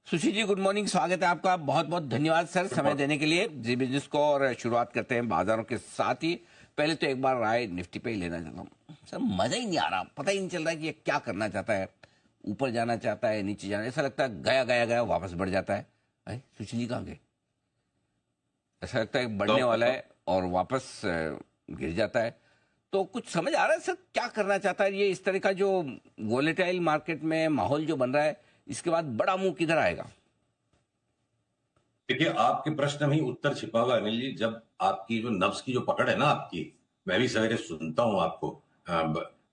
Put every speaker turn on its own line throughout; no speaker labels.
Sushil ji, good morning. स्वागत है आपका। बहुत बहुत धन्यवाद सर समय देने के लिए जी बिजनेस को। और शुरुआत करते हैं बाजारों के साथ ही। पहले तो एक बार राय निफ्टी पे ही लेना चाहता हूँ सर। मजा ही नहीं आ रहा, पता ही नहीं चल रहा है कि ये क्या करना चाहता है। ऊपर जाना चाहता है, नीचे जाना, ऐसा लगता है गया गया गया वापस बढ़ जाता है। अरे सुशील जी कहाँ गए? ऐसा लगता है बढ़ने वाला है और वापस गिर जाता है। तो कुछ समझ आ रहा है सर क्या करना चाहता है ये? इस तरह का जो वोलेटाइल मार्केट में माहौल जो बन रहा है, इसके बाद बड़ा मुंह किधर आएगा?
देखिए, आपके प्रश्न में ही उत्तर छिपा हुआ है अनिल जी। जब आपकी जो नब्ज की जो पकड़ है ना आपकी, मैं भी सवेरे सुनता हूँ आपको।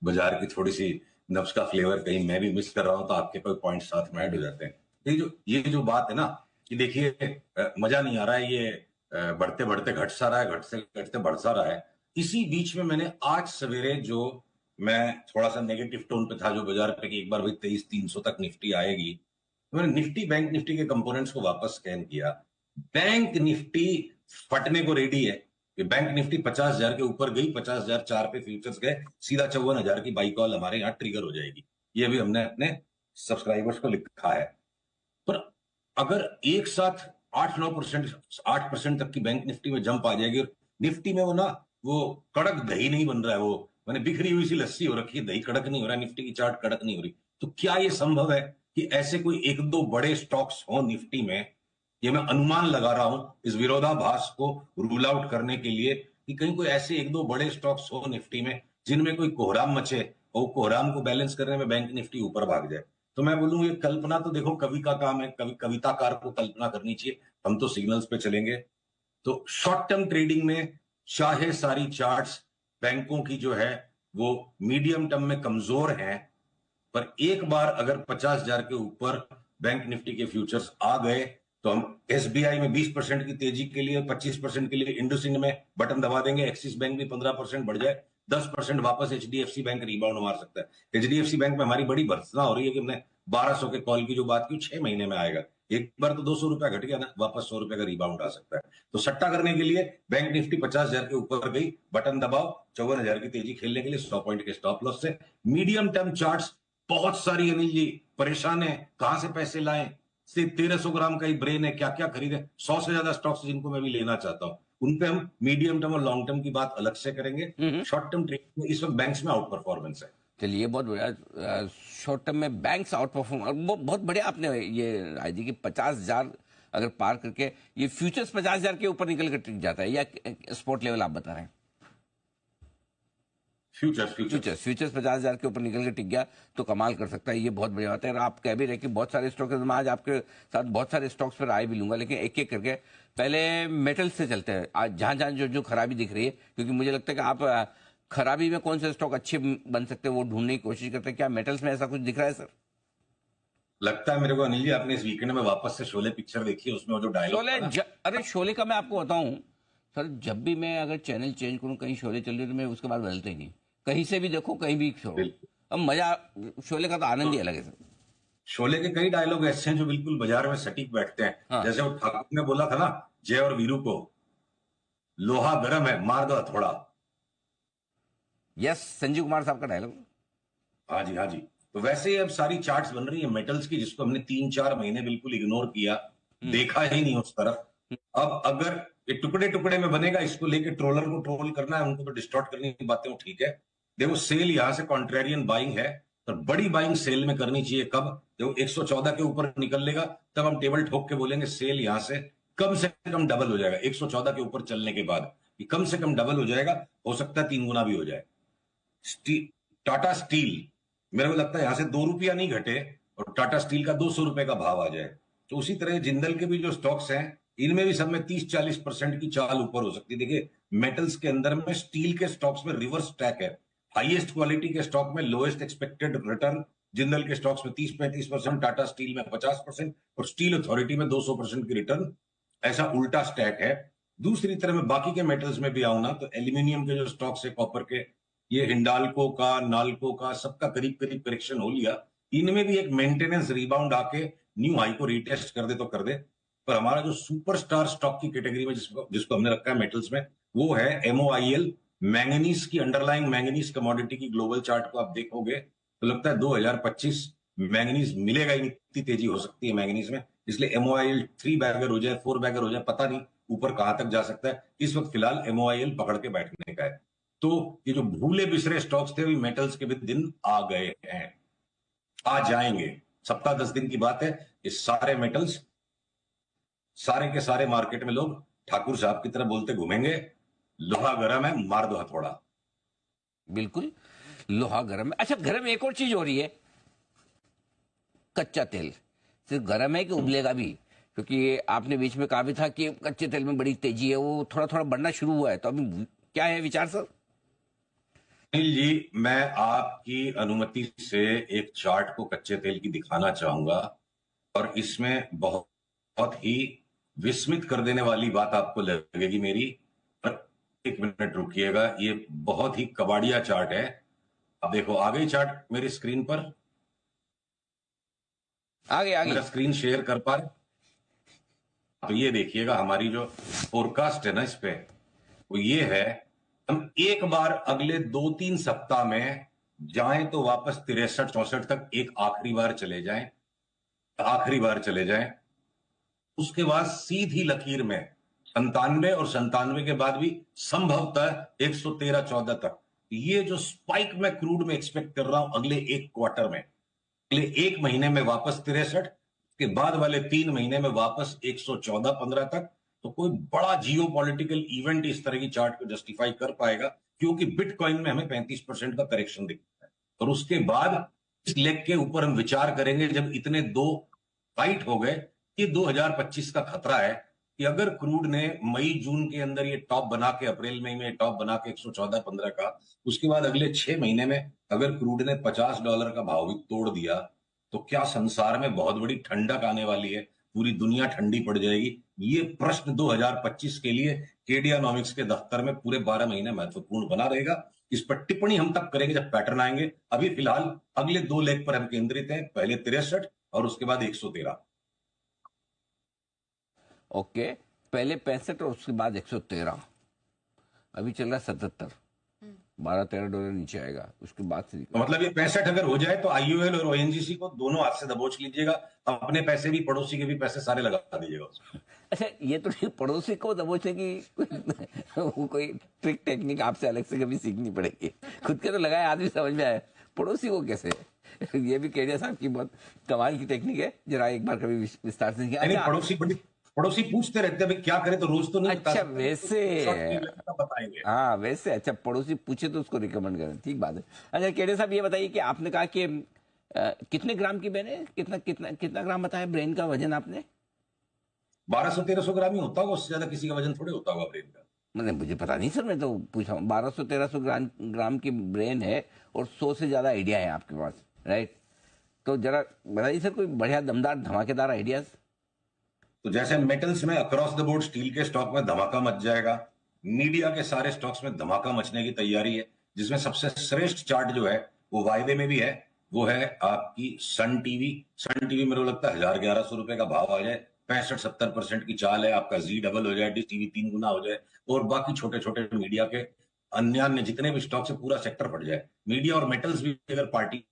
बाजार की थोड़ी सी नब्ज का फ्लेवर कहीं मैं भी मिस कर रहा हूँ तो आपके कोई पॉइंट साथ में ऐड हो जाते हैं। ये जो बात है ना कि देखिए, मजा नहीं आ रहा है, ये बढ़ते बढ़ते घट सा रहा है, घट से घटते बढ़ सा रहा है। इसी बीच में मैंने आज सवेरे जो, मैं थोड़ा सा नेगेटिव टोन पे था जो बाजार पे कि एक बार भाई 23,300 तक निफ्टी आएगी, तो मैंने निफ्टी बैंक निफ्टी के कंपोनेंट्स को वापस स्कैन किया। बैंक निफ्टी फटने को रेडी है। बैंक निफ्टी 50,000 के ऊपर गई, 50,004 पे फ्यूचर्स गए, सीधा 54,000 की बाई कॉल हमारे यहां ट्रिगर हो जाएगी। ये भी हमने अपने सब्सक्राइबर्स को लिखा है। पर अगर एक साथ 8-9%, 8% तक की बैंक निफ्टी में जंप आ जाएगी, और निफ्टी में वो कड़क दही नहीं बन रहा है, वो मैंने बिखरी हुई सी लस्सी हो रखी है, दही कड़क नहीं हो रहा है, निफ्टी की चार्ट कड़क नहीं हो रही। तो क्या ये संभव है कि ऐसे कोई एक दो बड़े स्टॉक्स हो निफ्टी में? ये मैं अनुमान लगा रहा हूं इस विरोधाभास को रूल आउट करने के लिए कि कहीं कोई ऐसे एक दो बड़े स्टॉक्स हो निफ्टी में जिनमें कोई कोहराम मचे और कोहराम को बैलेंस करने में बैंक निफ्टी ऊपर भाग जाए। तो मैं बोलूं, ये कल्पना तो देखो कवि का काम है, कविताकार को कल्पना करनी चाहिए। हम तो सिग्नल्स पे चलेंगे। तो शॉर्ट टर्म ट्रेडिंग में चाहे सारी चार्ट्स बैंकों की जो है वो मीडियम टर्म में कमजोर है, पर एक बार अगर 50,000 के ऊपर बैंक निफ्टी के फ्यूचर्स आ गए तो हम एसबीआई में 20% की तेजी के लिए, 25% के लिए इंडसइंड में बटन दबा देंगे। एक्सिस बैंक भी 15% बढ़ जाए, 10% वापस एचडीएफसी बैंक रिबाउंड मार सकता है। एचडीएफसी बैंक में हमारी बड़ी भर्त्सना हो रही है कि हमने 1200 के कॉल की जो बात की 6 महीने में आएगा। एक बार तो 200 रुपया घट गया ना, वापस 100 रुपए का रिबाउंड आ सकता है। तो सट्टा करने के लिए बैंक निफ्टी 50,000 के ऊपर गई, बटन दबाओ, 54,000 की तेजी खेलने के लिए 100 पॉइंट के स्टॉप लॉस से। मीडियम टर्म चार्ट्स बहुत सारी अनिल जी परेशान है, कहां से पैसे लाएं? सिर्फ 1300 ग्राम का ही ब्रेन है, क्या क्या खरीदें? 100 से ज्यादा स्टॉक्स जिनको मैं भी लेना चाहता हूं, उन पे हम मीडियम टर्म और लॉन्ग टर्म की बात अलग से करेंगे। शॉर्ट टर्म ट्रेडिंग में इस वक्त बैंक्स में आउट परफॉर्मेंस है।
चलिए, बहुत बढ़िया। शॉर्ट टर्म में बैंक्स आउट परफॉर्म, और बहुत बढ़िया आपने ये राय दी कि 50,000 अगर पार करके ये फ्यूचर्स 50,000 के ऊपर निकल कर टिक जाता है, या स्पॉट लेवल आप बता रहे हैं? फ्यूचर्स 50,000 के ऊपर निकल के टिक गया तो कमाल कर सकता है। ये बहुत बढ़िया बात है। और आप कह भी रहे कि बहुत सारे स्टॉक्स, मैं आज आपके साथ बहुत सारे स्टॉक्स पर राय भी लूंगा, लेकिन एक एक करके पहले मेटल से चलते हैं। आज जहां जहां जो जो खराबी दिख रही है, क्योंकि मुझे लगता है कि आप खराबी में कौन से स्टॉक अच्छे बन सकते हैं वो ढूंढने की कोशिश करते हैं। क्या मेटल्स में ऐसा कुछ दिख रहा है सर?
लगता है मेरे को अनिल जी, आपने इस वीकेंड में वापस से शोले पिक्चर देखी है, उसमें वो जो डायलॉग था ना।
अरे शोले का मैं आपको बताऊं सर, जब भी मैं अगर चैनल चेंज करूं, कहीं शोले चल रही है तो मैं उसके बाद बदलता ही नहीं। कहीं से भी देखो, कहीं भी छोड़ो,
बिल्कुल।
अब मजा, शोले का तो आनंद ही अलग है सर।
शोले के कई डायलॉग ऐसे हैं जो बिल्कुल बाजार में सटीक बैठते हैं।
हाँ।
जैसे वो ठाकुर ने बोला था ना जय और वीरू को, लोहा गर्म है, मार दो हथौड़ा।
यस, संजीव कुमार साहब का डायलॉग।
हाँ जी, हाँ जी। तो वैसे ही अब सारी चार्ट्स बन रही है मेटल्स की, जिसको हमने 3-4 महीने बिल्कुल इग्नोर किया, देखा ही नहीं उस तरफ। अब अगर ये टुकड़े टुकड़े में बनेगा, इसको लेके ट्रोलर को ट्रोल करना है, उनको तो डिस्टॉर्ट करने की बातें वो ठीक है। देखो, सेल यहां से कॉन्ट्रेरियन बाइंग है, पर बड़ी बाइंग सेल में करनी चाहिए कब? देखो 114 के ऊपर निकल लेगा, तब हम टेबल ठोक के बोलेंगे सेल यहां से कम से कम डबल हो जाएगा। 114 के ऊपर चलने के बाद ये कम से कम डबल हो जाएगा, हो सकता है 3 गुना भी हो जाए। टाटा स्टील, मेरे को लगता है यहां से 2 रुपया नहीं घटे और टाटा स्टील का 200 रुपए का भाव आ जाए। तो उसी तरह जिंदल के भी जो स्टॉक्स हैं, इनमें भी सब में 30-40% की चाल ऊपर हो सकती है। देखिए, मेटल्स के अंदर में स्टील के स्टॉक्स में रिवर्स स्टैक है। हाईएस्ट क्वालिटी के स्टॉक में लोएस्ट एक्सपेक्टेड रिटर्न, जिंदल के स्टॉक्स में 30-35%, टाटा स्टील में 50% और स्टील अथॉरिटी में 200% की रिटर्न। ऐसा उल्टा स्टैक है। दूसरी तरह में बाकी के मेटल्स में भी आऊं ना, तो एल्यूमिनियम के जो स्टॉक्स है, कॉपर के, ये हिंडाल्को का, नाल्को का, सबका करीब करीब करेक्शन हो लिया। इनमें भी एक मेंटेनेंस रिबाउंड आके न्यू हाई को रीटेस्ट कर दे तो कर दे। पर हमारा जो सुपरस्टार स्टॉक की कैटेगरी में जिसको जिसको हमने रखा है मेटल्स में, वो है एमओआईएल। मैंगनीज की, अंडरलाइंग मैंगनीज कमोडिटी की ग्लोबल चार्ट को आप देखोगे तो लगता है 2025 मैंगनीज मिलेगा ही नहीं, इतनी तेजी हो सकती है मैंगनीज में। इसलिए एमओआईएल 3 बैगर हो जाए, 4 बैगर हो जाए, पता नहीं ऊपर कहां तक जा सकता है। इस वक्त फिलहाल एमओआईएल पकड़ के बैठने का है। तो ये जो भूले बिसरे स्टॉक्स थे, अभी मेटल्स के भी दिन आ गए हैं, आ जाएंगे। सप्ताह 10 दिन की बात है। ये सारे मेटल्स, सारे के सारे मार्केट में लोग ठाकुर साहब की तरह बोलते घूमेंगे, लोहा गर्म है, मार दो हथौड़ा।
बिल्कुल, लोहा गर्म है। अच्छा, गर्म एक और चीज हो रही है, कच्चा तेल। सिर्फ गर्म है कि उबलेगा भी? क्योंकि ये आपने बीच में कहा भी था कि कच्चे तेल में बड़ी तेजी है, वो थोड़ा थोड़ा बढ़ना शुरू हुआ है, तो अभी क्या है विचार सर?
अनिल जी, मैं आपकी अनुमति से एक चार्ट को कच्चे तेल की दिखाना चाहूंगा, और इसमें बहुत बहुत ही विस्मित कर देने वाली बात आपको लगेगी मेरी। पर एक मिनट रुकिएगा, ये बहुत ही कबाड़िया चार्ट है। अब देखो, आ गई चार्ट मेरी स्क्रीन पर?
आगे आगे।
मेरा स्क्रीन शेयर कर पा रहे? तो ये देखिएगा, हमारी जो फोरकास्ट है ना इस पे, वो ये है। हम एक बार अगले 2-3 सप्ताह में जाएं तो वापस 63-64 तक एक आखिरी बार चले जाएं, आखिरी बार चले जाएं। उसके बाद सीधी लकीर में 97 और 97 के बाद भी संभवतः 113-14 तक। ये जो स्पाइक मैं क्रूड में एक्सपेक्ट कर रहा हूं अगले एक क्वार्टर में, अगले एक महीने में वापस 63, के बाद वाले 3 महीने में वापस 114-15 तक, तो कोई बड़ा जियो पॉलिटिकल इवेंट इस तरह की चार्ट को जस्टिफाई कर पाएगा, क्योंकि बिटकॉइन में हमें 35% का करेक्शन दिखता है। और उसके बाद इस लेग के ऊपर हम विचार करेंगे, जब इतने दो फाइट हो गए, ये 2025 का खतरा है कि अगर क्रूड ने मई जून के अंदर ये टॉप बना के, अप्रैल मई में टॉप बना के 114-15 का, उसके बाद अगले 6 महीने में अगर क्रूड ने $50 का भाव भी तोड़ दिया, तो क्या संसार में बहुत बड़ी ठंडक आने वाली है? पूरी दुनिया ठंडी पड़ जाएगी? ये प्रश्न 2025 के लिए केडियानॉमिक्स के दफ्तर में पूरे 12 महीने महत्वपूर्ण बना रहेगा। इस पर टिप्पणी हम तब करेंगे जब पैटर्न आएंगे। अभी फिलहाल अगले 2 लेग पर हम केंद्रित हैं, पहले 63 और उसके बाद 113।
ओके, पहले 65 और उसके बाद 113। अभी चल रहा है 77। $12-13 नीचे आएगा, उसके बाद से
तो मतलब ये 65 अगर हो जाए तो आईओएल और ओएनजीसी को दोनों हाथ से दबोच लीजिएगा, अपने पैसे भी, पड़ोसी के भी पैसे सारे लगा दीजिएगा उसमें।
अच्छा, ये तो ठीक, पड़ोसी को दबोचने की वो कोई ट्रिक टेक्निक आपसे अलग से कभी सीखनी पड़ेगी। खुद के तो लगाए, आदमी समझ में आया, पड़ोसी को कैसे? ये भी केडिया साहब की बहुत कमाल की टेक्निक है, जरा एक बार कभी विस्तार से किया।
नहीं,
अच्छा,
पड़ोसी पूछते रहते हैं भाई क्या करें, तो रोज तो नहीं बता
अच्छा
सकते,
वैसे,
शॉर्ट पीरियड में बताएंगे।
हाँ वैसे, अच्छा पड़ोसी पूछे तो उसको रिकमेंड करें, ठीक बात है। अच्छा केडिया साहब, ये बताइए कि आपने कहा कि कितने ग्राम की ब्रेन है? कितना कितना कितना ग्राम बताया ब्रेन का वजन आपने?
1200-1300 ग्राम ही होता होगा, उससे ज्यादा किसी का वजन थोड़े होता होगा ब्रेन का।
मतलब मुझे पता नहीं सर, मैं तो पूछा हूँ। 1200-1300 ग्राम की ब्रेन है और 100 से ज्यादा आइडिया है आपके पास, राइट? तो जरा बताइए सर, कोई बढ़िया दमदार धमाकेदार आइडियाज।
तो जैसे मेटल्स में अक्रॉस द बोर्ड स्टील के स्टॉक में धमाका मच जाएगा, मीडिया के सारे स्टॉक्स में धमाका मचने की तैयारी है, जिसमें सबसे श्रेष्ठ चार्ट जो है वो वायदे में भी है, वो है आपकी सन टीवी। सन टीवी मेरे को लगता है 1000-1100 रुपए का भाव आ जाए, 65-70% की चाल है, आपका जी डबल हो जाए, डिश टीवी 3 गुना हो जाए, और बाकी छोटे छोटे मीडिया के अन्य अन्य जितने भी स्टॉक्स है पूरा सेक्टर बढ़ जाए। मीडिया और मेटल्स भी अगर पार्टी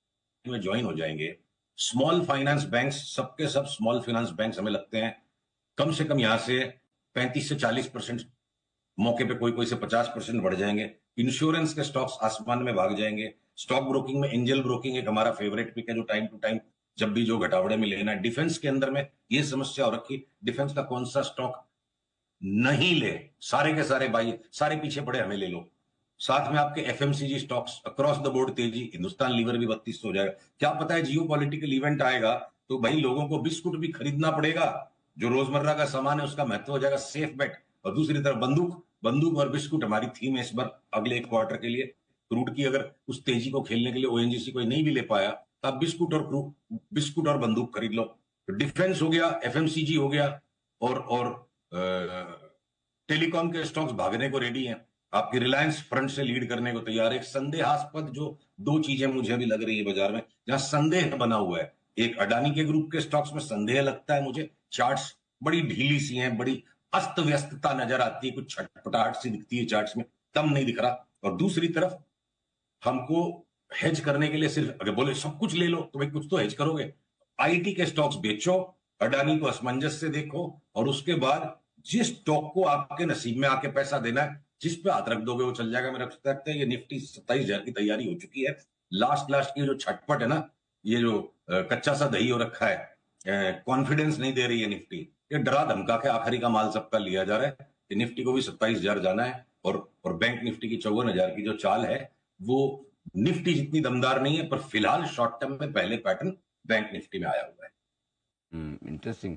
में ज्वाइन हो जाएंगे, स्मॉल फाइनेंस बैंक्स, सबके सब स्मॉल फाइनेंस बैंक्स हमें लगते हैं कम से कम यहां से 35 से 40%, मौके पे कोई कोई से 50% बढ़ जाएंगे। इंश्योरेंस के स्टॉक्स आसमान में भाग जाएंगे। स्टॉक ब्रोकिंग में एंजल ब्रोकिंग एक हमारा फेवरेट पिक है, जो टाइम टू टाइम जब भी जो घटावड़े में लेना है। डिफेंस के अंदर में ये समस्या हो रखी, डिफेंस का कौन सा स्टॉक नहीं ले, सारे के सारे भाई, सारे पीछे पड़े, हमें ले लो। साथ में आपके FMCG stocks across the board तेजी, हिंदुस्तान लीवर भी 3200 हो जाएगा। क्या पता है जियो पॉलिटिकल इवेंट आएगा तो भाई लोगों को बिस्कुट भी खरीदना पड़ेगा, जो रोजमर्रा का सामान है उसका महत्व हो जाएगा, सेफ बेट। और दूसरी तरफ बंदूक, बंदूक और बिस्कुट हमारी थीम है इस बार अगले एक क्वार्टर के लिए। क्रूड की अगर उस तेजी को खेलने के लिए ओएनजीसी कोई नहीं भी ले पाया, तो आप बिस्कुट और बंदूक खरीद लो। तो डिफेंस हो गया, एफएमसीजी हो गया, और टेलीकॉम के स्टॉक्स भागने को रेडी हैं। आपकी रिलायंस फ्रंट से लीड करने को तैयार है। एक संदेहास्पद जो दो चीजें मुझे अभी लग रही है बाजार में, जहां संदेह बना हुआ है, एक अडानी के ग्रुप के स्टॉक्स में संदेह लगता है मुझे। चार्ट्स बड़ी ढीली सी हैं, बड़ी अस्त व्यस्तता नजर आती है, कुछ छटपटाहट सी दिखती है चार्ट्स में, दम नहीं दिख रहा। और दूसरी तरफ हमको हेज करने के लिए सिर्फ, अगर बोले सब कुछ ले लो तो भाई कुछ तो हेज करोगे। आईटी के स्टॉक्स बेचो, अडानी को असमंजस से देखो, और उसके बाद जिस स्टॉक को आपके नसीब में आके पैसा देना है, जिस पे हाथ रख दोगे वो चल जाएगा। मेरा लगता है ये निफ्टी 27,000 की तैयारी हो चुकी है। लास्ट की जो छटपट है ना, ये जो कच्चा सा दही हो रखा है, कॉन्फिडेंस नहीं दे रही है निफ्टी, ये डरा धमका के आखिरी का माल सबका लिया जा रहा है कि निफ्टी को भी 27,000 जाना है। और बैंक निफ्टी की 54,000 की जो चाल है, वो निफ्टी जितनी दमदार नहीं है, पर फिलहाल शॉर्ट टर्म में पहले पैटर्न बैंक निफ्टी में आया हुआ है।
इंटरेस्टिंग।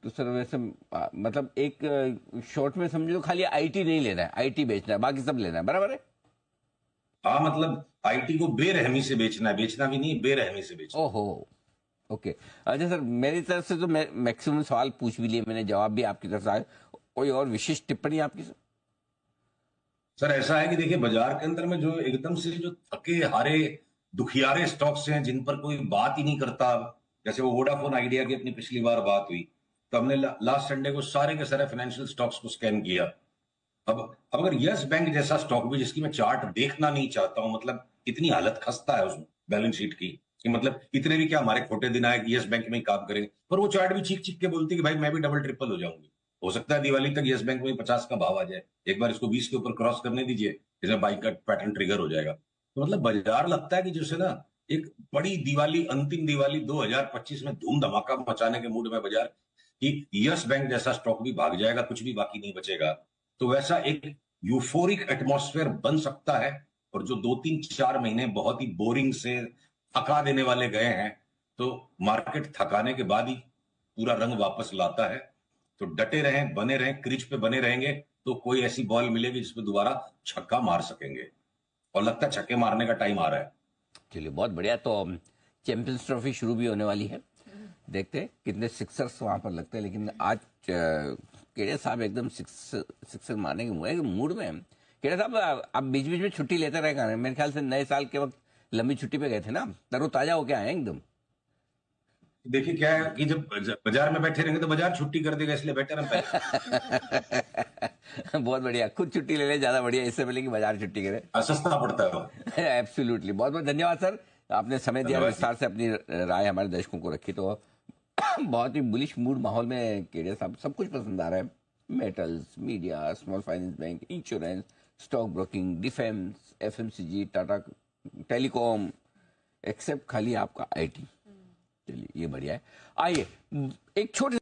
तो सर वैसे मतलब एक शॉर्ट में समझ लो खाली आईटी नहीं लेना है, आईटी बेचना है, बाकी सब लेना है, बराबर है?
हाँ, मतलब आईटी को बेरहमी से बेचना है, बेचना भी नहीं, बेरहमी से बेचना।
ओहो, ओके। अच्छा सर, मेरी तरफ से तो मैक्सिमम सवाल पूछ भी लिए मैंने, जवाब भी आपकी तरफ से आए। कोई और विशेष टिप्पणी आपकी सर?
सर ऐसा है कि देखिए, बाजार के अंदर में जो एकदम से जो थके हारे दुखियारे स्टॉक्स हैं, जिन पर कोई बात ही नहीं करता, जैसे वो वोडाफोन आइडिया की अपनी पिछली बार बात हुई, तो हमने लास्ट संडे को सारे के सारे फाइनेंशियल स्टॉक्स को स्कैन किया। अब अगर यस बैंक जैसा स्टॉक भी, जिसकी मैं चार्ट देखना नहीं चाहता हूं, मतलब इतनी हालत खस्ता है उस बैलेंस शीट की कि मतलब इतने भी क्या हमारे खोटे दिन आए कि यस बैंक में ही काम करेंगे, पर वो चार्ट भी चीख चीख के बोलती कि भाई मैं भी डबल ट्रिपल हो जाऊंगी। हो सकता है दिवाली तक यस बैंक में 50 का भाव आ जाए, एक बार इसको 20 के ऊपर क्रॉस करने दीजिए, इसमें बाइक का पैटर्न ट्रिगर हो जाएगा। तो मतलब बाजार लगता है कि जैसे ना एक बड़ी दिवाली, अंतिम दिवाली 2025 में धूम धमाका मचाने के मूड में बाजार, कि यस बैंक जैसा स्टॉक भी भाग जाएगा, कुछ भी बाकी नहीं बचेगा। तो वैसा एक यूफोरिक एटमॉस्फेयर बन सकता है। और जो 2-3-4 महीने बहुत ही बोरिंग से थका देने वाले गए हैं, तो मार्केट थकाने के बाद ही पूरा रंग वापस लाता है। तो डटे रहें, बने रहें, क्रीज पे बने रहेंगे, तो कोई ऐसी बॉल मिलेगी जिसपे दोबारा छक्का मार सकेंगे। और लगता है छक्के मारने का टाइम आ रहा है।
चलिए, बहुत बढ़िया। तो चैंपियंस ट्रॉफी शुरू भी होने वाली है, देखते हैं कितने सिक्सर्स वहां पर लगते हैं। लेकिन आज केड़े साहब एकदम सिक्सर मारने के मूड में हैं। केड़े साहब, आप बीच बीच में छुट्टी लेते रहे कहाँ? मेरे ख्याल से नए साल के वक्त लंबी छुट्टी पे गए थे ना, तरोताजा होके आए हैं एकदम।
देखिए क्या है कि जब बाजार में बैठे रहेंगे तो बाजार छुट्टी कर देगा, इसलिए बेटर हम पहले
बहुत बढ़िया, खुद छुट्टी ले ले, ज्यादा बढ़िया, इससे पहले कि बाजार छुट्टी करे।
सस्ता पड़ता है वो।
एब्सोल्युटली। बहुत बहुत धन्यवाद सर, आपने समय दिया,
धन्यवाद।
विस्तार से अपनी राय हमारे दर्शकों को रखी। तो बहुत ही बुलिश मूड माहौल में केड़े साहब, सब कुछ पसंद आ रहा है। Metals, media, small finance bank, insurance, stock broking, defence, FMCG, Tata telecom, except खाली आपका आईटी। चलिए, ये बढ़िया है। आइए एक छोटे